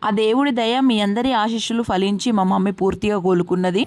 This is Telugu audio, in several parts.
ఆ దేవుడి దయ మీ అందరి ఆశీస్సులు ఫలించి మా మమ్మీ పూర్తిగా కోలుకున్నది.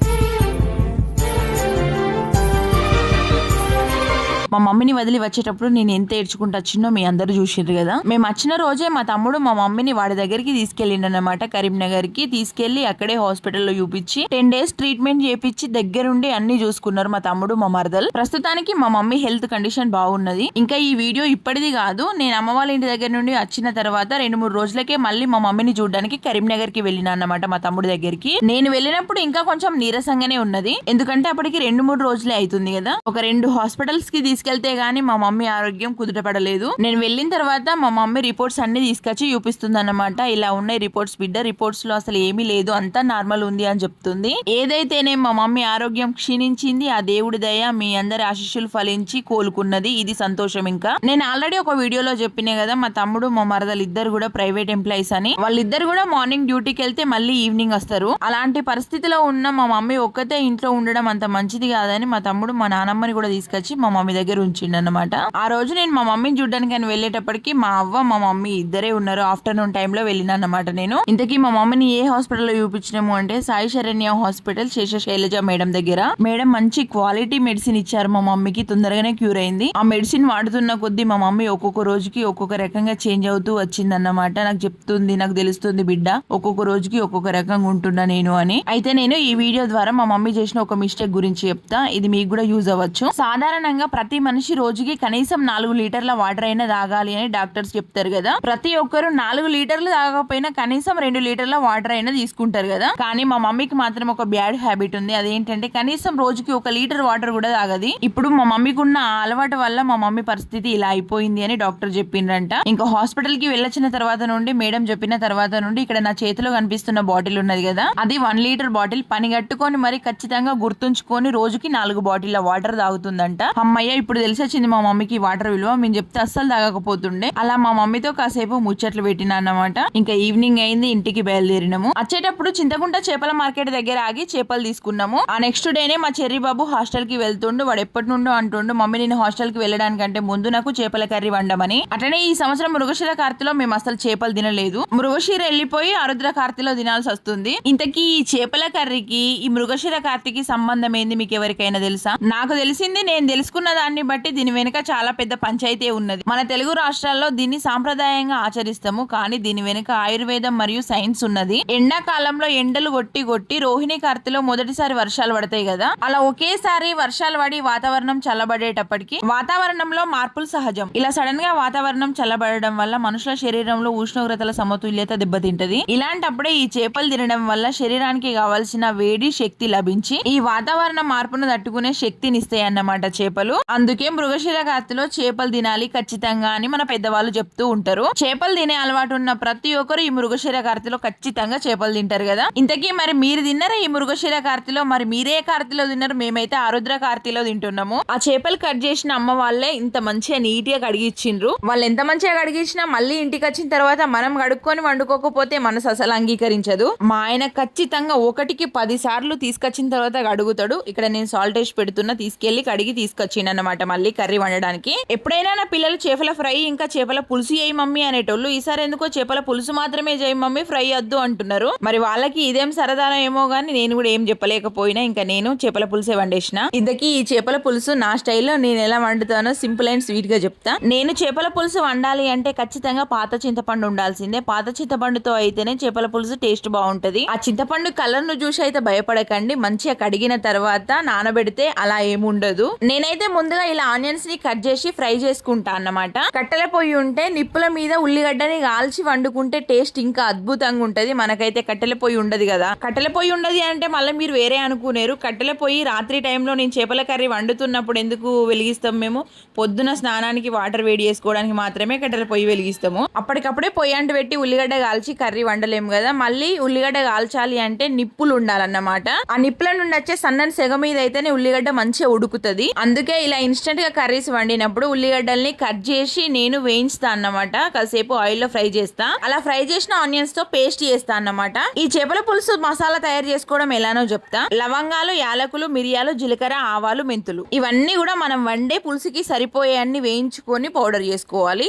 మా మమ్మీని వదిలి వచ్చేటప్పుడు నేను ఎంత ఏడ్చుకుంటూ వచ్చినో మీ అందరూ చూసిండ్రు కదా. మేము వచ్చిన రోజే మా తమ్ముడు మా మమ్మీని వాడి దగ్గరికి తీసుకెళ్ళిండనమాట. కరీంనగర్ కి తీసుకెళ్లి అక్కడే హాస్పిటల్లో చూపించి 10 days ట్రీట్మెంట్ చేపించి దగ్గరుండి అన్ని చూసుకున్నారు మా తమ్ముడు మా మరదలు. ప్రస్తుతానికి మా మమ్మీ హెల్త్ కండిషన్ బాగున్నది. ఇంకా ఈ వీడియో ఇప్పటిది కాదు, నేను అమ్మ వాళ్ళ ఇంటి దగ్గర నుండి వచ్చిన తర్వాత 2-3 రోజులకే మళ్ళీ మా మమ్మీని చూడడానికి కరీంనగర్ కి వెళ్ళినా అన్నమాట మా తమ్ముడు దగ్గరికి. నేను వెళ్ళినప్పుడు ఇంకా కొంచెం నీరసంగానే ఉన్నది, ఎందుకంటే అప్పటికి 2-3 రోజులే అవుతుంది కదా. ఒక 2 హాస్పిటల్స్ కి తీసుకెళ్తే గానీ మా మమ్మీ ఆరోగ్యం కుదుటపడలేదు. నేను వెళ్ళిన తర్వాత మా మమ్మీ రిపోర్ట్స్ అన్ని తీసుకొచ్చి చూపిస్తుంది అన్నమాట. ఇలా ఉన్నాయి రిపోర్ట్స్ బిడ్డ, రిపోర్ట్స్ లో అసలు ఏమీ లేదు, అంతా నార్మల్ ఉంది అని చెప్తుంది. ఏదైతేనే మా మమ్మీ ఆరోగ్యం క్షీణించింది, ఆ దేవుడి దయ మీ అందరి ఆశీస్సులు ఫలించి కోలుకున్నది. ఇది సంతోషం. ఇంకా నేను ఆల్రెడీ ఒక వీడియోలో చెప్పినా కదా, మా తమ్ముడు మా మరదలు ఇద్దరు కూడా ప్రైవేట్ ఎంప్లాయీస్ అని. వాళ్ళిద్దరు కూడా మార్నింగ్ డ్యూటీకి వెళ్తే మళ్ళీ ఈవినింగ్ వస్తారు. అలాంటి పరిస్థితిలో ఉన్న మా మమ్మీ ఒక్కతే ఇంట్లో ఉండడం అంత మంచిది కాదని మా తమ్ముడు మా నానమ్మని కూడా తీసుకొచ్చి మా మమ్మీ దగ్గర ఉంచిండనమాట. ఆ రోజు నేను మా మమ్మీని చూడడానికి అని వెళ్ళేటప్పటికి మా అవ్వ మా మమ్మీ ఇద్దరే ఉన్నారు. ఆఫ్టర్నూన్ టైమ్ లో వెళ్ళినా అన్నమాట. నేను ఇంతకీ మా మమ్మీని ఏ హాస్పిటల్లో చూపించినాము అంటే సాయి శరణ్య హాస్పిటల్, శేషశైలజ మేడం దగ్గర. మేడం మంచి క్వాలిటీ మెడిసిన్ ఇచ్చారు మా మమ్మీకి, తొందరగానే క్యూర్ అయింది. ఆ మెడిసిన్ వాడుతున్న కొద్దీ మా మమ్మీ ఒక్కొక్క రోజుకి ఒక్కొక్క రకంగా చేంజ్ అవుతూ వచ్చిందన్నమాట. నాకు చెప్తుంది, నాకు తెలుస్తుంది బిడ్డ, ఒక్కొక్క రోజుకి ఒక్కొక్క రకంగా ఉంటున్నా నేను అని. అయితే నేను ఈ వీడియో ద్వారా మా మమ్మీ చేసిన ఒక మిస్టేక్ గురించి చెప్తా, ఇది మీకు కూడా యూజ్ అవ్వచ్చు. సాధారణంగా ప్రతి మనిషి రోజుకి కనీసం 4 లీటర్ల వాటర్ అయినా తాగాలి అని డాక్టర్స్ చెప్తారు కదా. ప్రతి ఒక్కరు 4 లీటర్లు తాగకపోయినా కనీసం 2 లీటర్ల వాటర్ అయినా తీసుకుంటారు కదా. కానీ మా మమ్మీకి మాత్రం ఒక బ్యాడ్ హ్యాబిట్ ఉంది. అదేంటంటే కనీసం రోజుకి 1 లీటర్ వాటర్ కూడా తాగది. ఇప్పుడు మా మమ్మీకి ఉన్న అలవాటు వల్ల మా మమ్మీ పరిస్థితి ఇలా అయిపోయింది అని డాక్టర్ చెప్పిండ్రంట. ఇంకా హాస్పిటల్ కి వెళ్ళొచ్చిన తర్వాత నుండి, మేడం చెప్పిన తర్వాత నుండి, ఇక్కడ నా చేతిలో కనిపిస్తున్న బాటిల్ ఉన్నది కదా, అది 1 లీటర్ బాటిల్. పని కట్టుకొని మరి ఖచ్చితంగా గుర్తుంచుకొని రోజుకి 4 బాటిల్ వాటర్ తాగుతుందంట. అమ్మయ్య, ఇప్పుడు తెలిసొచ్చింది మా మమ్మీకి వాటర్ విలువ. మేము చెప్తే అస్సలు తాగకపోతుండే. అలా మా మమ్మీతో కాసేపు ముచ్చట్లు పెట్టినా అన్నమాట. ఇంకా ఈవినింగ్ అయింది, ఇంటికి బయలుదేరినాము. వచ్చేటప్పుడు చింతకుంట చేపల మార్కెట్ దగ్గర ఆగి చేపలు తీసుకున్నాము. ఆ నెక్స్ట్ డేనే మా చెర్రీ బాబు హాస్టల్ కి వెళ్తుండు. వాడు ఎప్పటి నుండో అంటుండు, మమ్మీ నేను హాస్టల్ కి వెళ్ళడానికంటే ముందు నాకు చేపల కర్రీ వండమని. అట్లనే ఈ సంవత్సరం మృగశిర కార్తెలో మేము అసలు చేపలు తినలేదు. మృగశిర వెళ్ళిపోయి ఆరుద్ర కార్తెలో తినాల్సి వస్తుంది. ఇంతకీ ఈ చేపల కర్రీకి ఈ మృగశిర కార్తెకి సంబంధం ఏంది మీకు ఎవరికైనా తెలుసా? నాకు తెలిసింది, నేను తెలుసుకున్న దాన్ని బట్టి దీని వెనుక చాలా పెద్ద పంచాయతీ ఉన్నది. మన తెలుగు రాష్ట్రాల్లో దీన్ని సాంప్రదాయంగా ఆచరిస్తాము, కానీ దీని వెనుక ఆయుర్వేదం మరియు సైన్స్ ఉన్నది. ఎండాకాలంలో ఎండలు కొట్టి రోహిణి కార్తెలో మొదటిసారి వర్షాలు పడతాయి కదా, అలా ఒకేసారి వర్షాలు పడి వాతావరణం చల్లబడేటప్పటికి వాతావరణంలో మార్పులు సహజం. ఇలా సడన్ గా వాతావరణం చల్లబడడం వల్ల మనుషుల శరీరంలో ఉష్ణోగ్రతల సమతుల్యత దెబ్బతింటది. ఇలాంటప్పుడే ఈ చేపలు తినడం వల్ల శరీరానికి కావాల్సిన వేడి శక్తి లభించి ఈ వాతావరణ మార్పును తట్టుకునే శక్తినిస్తాయి అన్నమాట చేపలు. అందుకే మృగశిర కార్తెలో చేపలు తినాలి ఖచ్చితంగా అని మన పెద్దవాళ్ళు చెప్తూ ఉంటారు. చేపలు తినే అలవాటు ఉన్న ప్రతి ఒక్కరు ఈ మృగశిర కార్తెలో ఖచ్చితంగా చేపలు తింటారు కదా. ఇంతకీ మరి మీరు తిన్నారా ఈ మృగశిర కార్తెలో? మరి మీరే కార్తెలో తిన్నారు? మేమైతే ఆరుద్ర కార్తెలో తింటున్నాము. ఆ చేపలు కట్ చేసిన అమ్మ వాళ్ళే ఇంత మంచిగా నీట్ గా కడిగిచ్చిండ్రు. వాళ్ళు ఎంత మంచిగా కడిగించినా మళ్ళీ ఇంటికి వచ్చిన తర్వాత మనం కడుక్కొని వండుకోకపోతే మనసు అసలు అంగీకరించదు. మా ఆయన ఖచ్చితంగా 1కి 10 సార్లు తీసుకొచ్చిన తర్వాత కడుగుతాడు. ఇక్కడ నేను సాల్ట్ వేసి పెడుతున్నా, తీసుకెళ్లి కడిగి తీసుకొచ్చిండనమాట మళ్ళీ కర్రీ వండడానికి. ఎప్పుడైనా నా పిల్లలు చేపల ఫ్రై ఇంకా చేపల పులుసు చేయి మమ్మీ అనేటోళ్ళు, ఈసారి ఎందుకో చేపల పులుసు మాత్రమే చేయి మమ్మీ, ఫ్రై వద్దు అంటున్నారు. మరి వాళ్ళకి ఇదేం సరదానం ఏమో గానీ నేను కూడా ఏం చెప్పలేకపోయినా ఇంకా నేను చేపల పులుసే వండేసిన. ఇంతకీ ఈ చేపల పులుసు నా స్టైల్లో నేను ఎలా వండుతానో సింపుల్ అండ్ స్వీట్ గా చెప్తా. నేను చేపల పులుసు వండాలి అంటే ఖచ్చితంగా పాత చింతపండు ఉండాల్సిందే. పాత చింతపండుతో అయితేనే చేపల పులుసు టేస్ట్ బాగుంటది. ఆ చింతపండు కలర్ ను చూసి అయితే భయపడకండి, మంచిగా కడిగిన తర్వాత నానబెడితే అలా ఏముండదు. నేనైతే ముందుగా ఇలా ఆనియన్స్ ని కట్ చేసి ఫ్రై చేసుకుంటా అన్నమాట. కట్టెల పొయ్యి ఉంటే నిప్పుల మీద ఉల్లిగడ్డని కాల్చి వండుకుంటే టేస్ట్ ఇంకా అద్భుతంగా ఉంటది. మనకైతే కట్టెల పొయ్యి ఉండదు కదా. కట్టెల పొయ్యి ఉండదు అంటే మళ్ళీ మీరు వేరే అనుకునేరు. కట్టెల పొయ్యి రాత్రి టైంలో నేను చేపల కర్రీ వండుతున్నప్పుడు ఎందుకు వెలిగిస్తాం? మేము పొద్దున స్నానానికి వాటర్ వేడి చేసుకోవడానికి మాత్రమే కట్టెల పొయ్యి వెలిగిస్తాము. అప్పటికప్పుడే పొయ్యి అంటు పెట్టి ఉల్లిగడ్డ కాల్చి కర్రీ వండలేము కదా. మళ్ళీ ఉల్లిగడ్డ కాల్చాలి అంటే నిప్పులు ఉండాలన్నమాట. ఆ నిప్పుల నుండి వచ్చే సన్నని సెగ మీద అయితేనే ఉల్లిగడ్డ మంచిగా ఉడుకుతుంది. అందుకే ఇలా ఇన్స్టెంట్ గా కర్రీస్ వండినప్పుడు ఉల్లిగడ్డల్ని కట్ చేసి నేను వేయించుతా అన్నమాట. కాసేపు ఆయిల్ లో ఫ్రై చేస్తా. అలా ఫ్రై చేసిన ఆనియన్స్ తో పేస్ట్ చేస్తా అన్నమాట. ఈ చేపల పులుసు మసాలా తయారు చేసుకోవడం ఎలానో చెప్తా. లవంగాలు, యాలకులు, మిరియాలు, జీలకర్ర, ఆవాలు, మెంతులు ఇవన్నీ కూడా మనం వండే పులుసుకి సరిపోయే అన్ని వేయించుకొని పౌడర్ చేసుకోవాలి.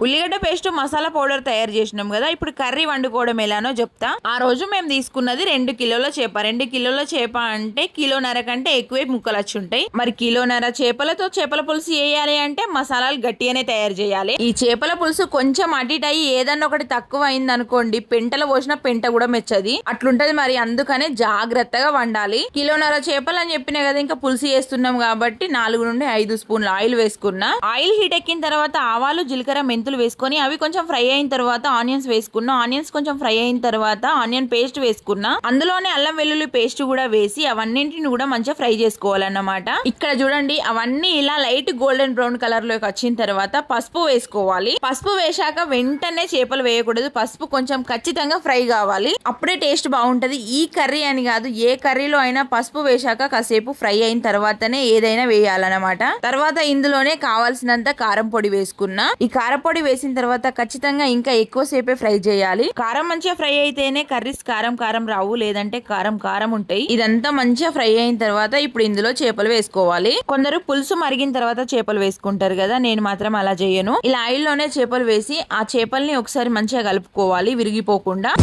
ఉల్లిగడ్డ పేస్ట్ మసాలా పౌడర్ తయారు చేసినాం కదా, ఇప్పుడు కర్రీ వండుకోవడం ఎలానో చెప్తా. ఆ రోజు మేము తీసుకున్నది 2 కిలోల చేప. 2 కిలోల చేప అంటే కిలోన్నర కంటే ఎక్కువే ముక్కలు వచ్చి ఉంటాయి. మరి కిలోన్నర చేపలతో చేపల పులుసు వేయాలి అంటే మసాలాలు గట్టిగానే తయారు చేయాలి. ఈ చేపల పులుసు కొంచెం అటు ఇటు అయ్యి ఏదన్నా ఒకటి తక్కువ అయింది అనుకోండి, పెంటలో పోసిన పెంట కూడా మెచ్చది, అట్లుంటది. మరి అందుకనే జాగ్రత్తగా వండాలి. కిలోన్నర చేపలు అని చెప్పినా కదా, ఇంకా పులుసు చేస్తున్నాం కాబట్టి 4 నుండి 5 స్పూన్ల ఆయిల్ వేసుకున్నా. ఆయిల్ హీట్ ఎక్కిన తర్వాత ఆవాలు, జీలకర్ర, మెంతులు వేసుకొని అవి కొంచెం ఫ్రై అయిన తర్వాత ఆనియన్స్ వేసుకున్నా. ఆనియన్స్ కొంచెం ఫ్రై అయిన తర్వాత ఆనియన్ పేస్ట్ వేసుకున్నా. అందులోనే అల్లం వెల్లుల్లి పేస్ట్ కూడా వేసి అవన్నింటిని కూడా మంచిగా ఫ్రై చేసుకోవాలన్నమాట. ఇక్కడ చూడండి, అవన్నీ ఇలా లైట్ గోల్డెన్ బ్రౌన్ కలర్ లోకి వచ్చిన తర్వాత పసుపు వేసుకోవాలి. పసుపు వేశాక వెంటనే చేపలు వేయకూడదు. పసుపు కొంచెం ఖచ్చితంగా ఫ్రై కావాలి, అప్పుడే టేస్ట్ బాగుంటది. ఈ కర్రీ అని కాదు, ఏ కర్రీలో అయినా పసుపు వేశాక కాసేపు ఫ్రై అయిన తర్వాతనే ఏదైనా వేయాలన్నమాట. తర్వాత ఇందులోనే కావాల్సినంత కారం పొడి వేసుకున్నా. ఈ కారం పొడి వేసిన తర్వాత ఖచ్చితంగా ఇంకా ఎక్కువ సేపే ఫ్రై చేయాలి. కారం మంచిగా ఫ్రై అయితేనే కర్రీస్ కారం కారం రావు, లేదంటే కారం కారం ఉంటాయి. ఇదంతా మంచిగా ఫ్రై అయిన తర్వాత ఇప్పుడు ఇందులో చేపలు వేసుకోవాలి. కొందరు పులుసు మరిగిన తర్వాత చేపలు వేసుకుంటారు కదా, నేను మాత్రం అలా చేయను. ఇలా ఆయిల్లోనే చేపలు వేసి ఆ చేపల్ని ఒకసారి మంచిగా కలుపుకోవాలి విరిగిపోకుండా.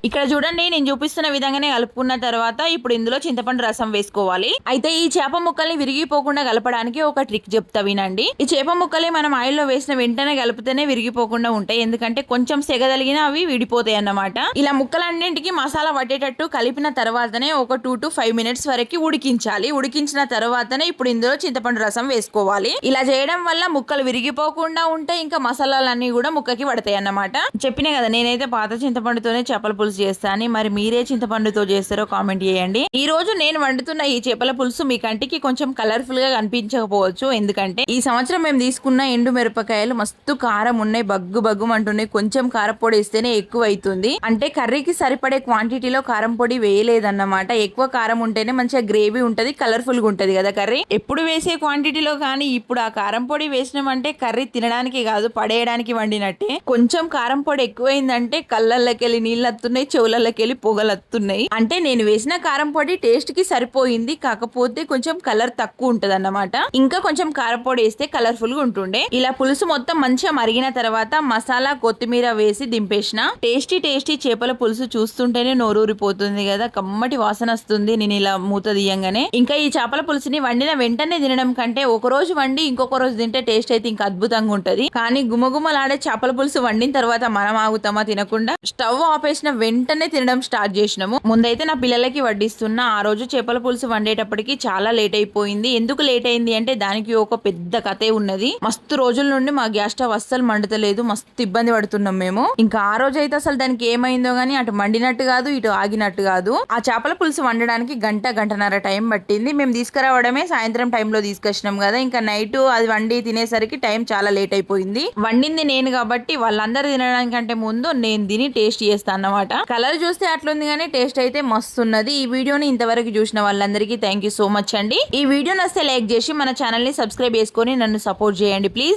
ఇక్కడ చూడండి, నేను చూపిస్తున్న విధంగానే కలుపుకున్న తర్వాత ఇప్పుడు ఇందులో చింతపండు రసం వేసుకోవాలి. అయితే ఈ చేప ముక్కల్ని విరిగిపోకుండా కలపడానికి ఒక ట్రిక్ చెప్తా వినండి. ఈ చేప ముక్కల్ని మనం ఆయిల్లో వేసిన వెంటనే కలిపితేనే విరిగిపోకుండా ఉంటాయి, ఎందుకంటే కొంచెం సెగదలిగిన అవి విడిపోతాయి అన్నమాట. ఇలా ముక్కలన్నింటికి మసాలా పట్టేటట్టు కలిపిన తర్వాతనే ఒక 2 to 5 minutes వరకు ఉడికించాలి. ఉడికించిన తర్వాతనే ఇప్పుడు ఇందులో చింతపండు రసం వేసుకోవాలి. ఇలా చేయడం వల్ల ముక్కలు విరిగిపోకుండా ఉంటాయి, ఇంకా మసాలాలన్నీ కూడా ముక్కకి పడతాయి అన్నమాట. చెప్పినా కదా, నేనైతే పాత చింతపండుతోనే చేపల పులుసు చేస్తాను. మరి మీరే చింతపండుతో చేస్తారో కామెంట్ చేయండి. ఈ రోజు నేను వండుతున్న ఈ చేపల పులుసు మీ కంటికి కొంచెం కలర్ఫుల్ గా కనిపించకపోవచ్చు, ఎందుకంటే ఈ సంవత్సరం మేము తీసుకున్న ఎండు మిరపకాయలు మస్తు కారం ఉన్నాయి, బగ్గు బగ్గు అంటున్నాయి. కొంచెం కారపొడి వేస్తేనే ఎక్కువ అవుతుంది, అంటే కర్రీకి సరిపడే క్వాంటిటీలో కారం పొడి వేయలేదన్నమాట. ఎక్కువ కారం ఉంటేనే మంచిగా గ్రేవీ ఉంటది, కలర్ఫుల్ గా ఉంటది కదా కర్రీ. ఎప్పుడు వేసే క్వాంటిటీలో కానీ ఇప్పుడు ఆ కారం పొడి వేసినామంటే కర్రీ తినడానికి కాదు పడేయడానికి వండినట్టే. కొంచెం కారం పొడి ఎక్కువైందంటే కళ్ళల్లోకెళ్ళి నీళ్ళు వస్తున్నాయి, చెవులకి వెళ్ళి పొగలు వస్తున్నాయి. అంటే నేను వేసిన కారం పొడి టేస్ట్ కి సరిపోయింది, కాకపోతే కొంచెం కలర్ తక్కువ ఉంటది అన్నమాట. ఇంకా కొంచెం కారం పొడి వేస్తే కలర్ఫుల్ గా ఉంటుండే. ఇలా పులుసు మొత్తం మంచిగా మరిగిన తర్వాత మసాలా, కొత్తిమీర వేసి దింపేసిన. టేస్టీ టేస్టీ చేపల పులుసు చూస్తుంటేనే నోరూరిపోతుంది కదా, కమ్మటి వాసన వస్తుంది నేను ఇలా మూత తీయంగానే. ఇంకా ఈ చేపల పులుసుని వండిన వెంటనే తినడం కంటే ఒక రోజు వండి ఇంకొక రోజు తింటే టేస్ట్ అయితే ఇంకా అద్భుతంగా ఉంటది. కానీ గుమగుమలాడే చేపల పులుసు వండిన తర్వాత మనం ఆగుతామా తినకుండా? స్టవ్ ఆపేసిన వెంటనే తినడం స్టార్ట్ చేసినాము. ముందైతే నా పిల్లలకి వడ్డిస్తున్నా. ఆ రోజు చేపల పులుసు వండేటప్పటికి చాలా లేట్ అయిపోయింది. ఎందుకు లేట్ అయింది అంటే దానికి ఒక పెద్ద కథే ఉన్నది. మస్తు రోజుల నుండి మా గ్యాస్ స్టవ్ అస్సలు మండతలేదు, మస్తు ఇబ్బంది పడుతున్నాం మేము. ఇంకా ఆ రోజు అయితే అసలు దానికి ఏమైందో గానీ అటు మండినట్టు కాదు, ఇటు ఆగినట్టు కాదు. ఆ చేపల పులుసు వండడానికి గంటన్నర టైం పట్టింది. మేము తీసుకురావడమే సాయంత్రం టైంలో తీసుకొచ్చినాం కదా, ఇంకా నైట్ అది వండి తినేసరికి టైం చాలా లేట్ అయిపోయింది. వండింది నేను కాబట్టి వాళ్ళందరూ తినడానికంటే ముందు నేను తిని టేస్ట్ చేస్తాను అన్నమాట. కలర్ చూస్తే అట్లుంది కానీ టేస్ట్ అయితే మస్తు ఉన్నది. ఈ వీడియోని ఇంతవరకు చూసిన వాళ్ళందరికీ థ్యాంక్ యూ సో మచ్ అండి. ఈ వీడియో నచ్చితే లైక్ చేసి మన ఛానల్ ని సబ్స్క్రైబ్ చేసుకొని నన్ను సపోర్ట్ చేయండి ప్లీజ్.